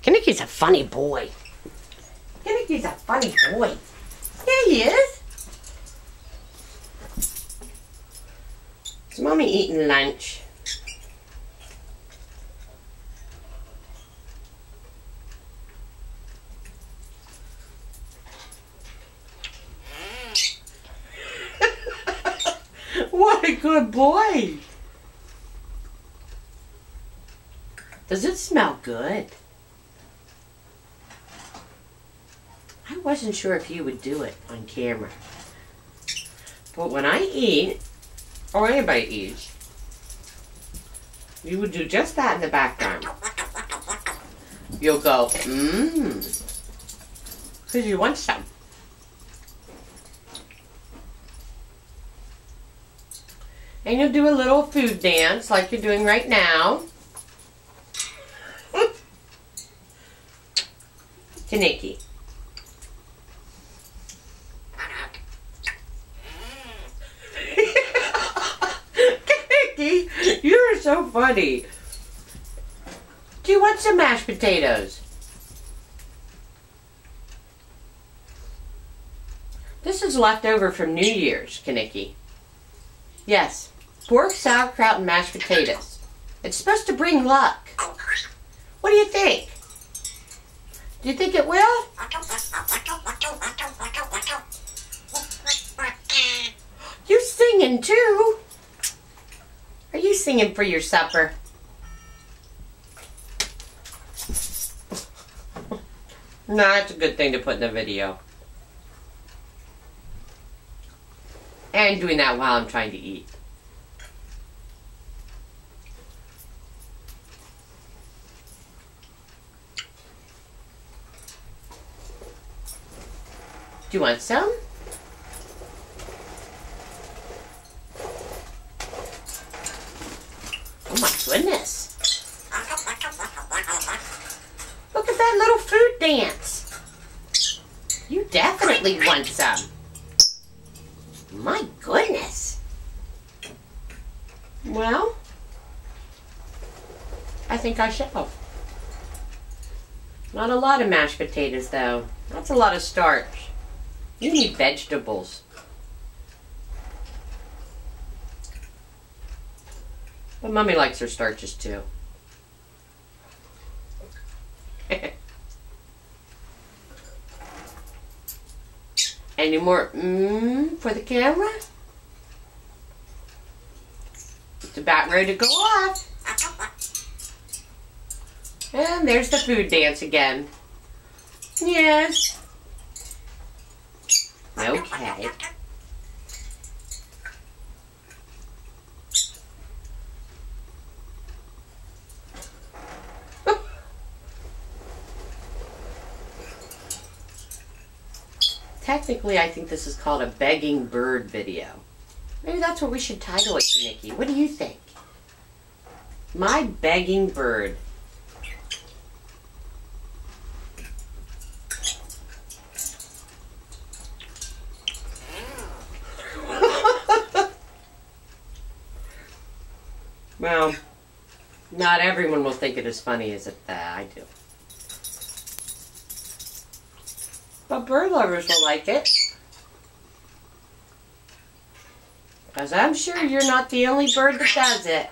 Kinnicky's a funny boy. Kinnicky's a funny boy. There he is. Is Mommy eating lunch? What a good boy. Does it smell good? I wasn't sure if you would do it on camera. But when I eat, or anybody eats, you would do just that in the background. You'll go, mmm, because you want some. And you'll do a little food dance like you're doing right now. To Nikki. Nikki, you're so funny. Do you want some mashed potatoes? This is leftover from New Year's, Kinnicky. Yes, pork, sauerkraut, and mashed potatoes. It's supposed to bring luck. What do you think? Do you think it will? You singing too? Are you singing for your supper? No, that's a good thing to put in the video. And doing that while I'm trying to eat. Do you want some? Oh my goodness. Look at that little food dance. You definitely want some. My goodness. Well, I think I shall. Not a lot of mashed potatoes though. That's a lot of starch. You need vegetables. But Mommy likes her starches too. Any more for the camera? It's about ready to go off. And there's the food dance again. Yes. Okay. Technically, I think this is called a begging bird video. Maybe that's what we should title it, Nikki. What do you think? My begging bird. Well, not everyone will think it as funny as I do. But bird lovers will like it. Because I'm sure you're not the only bird that does it.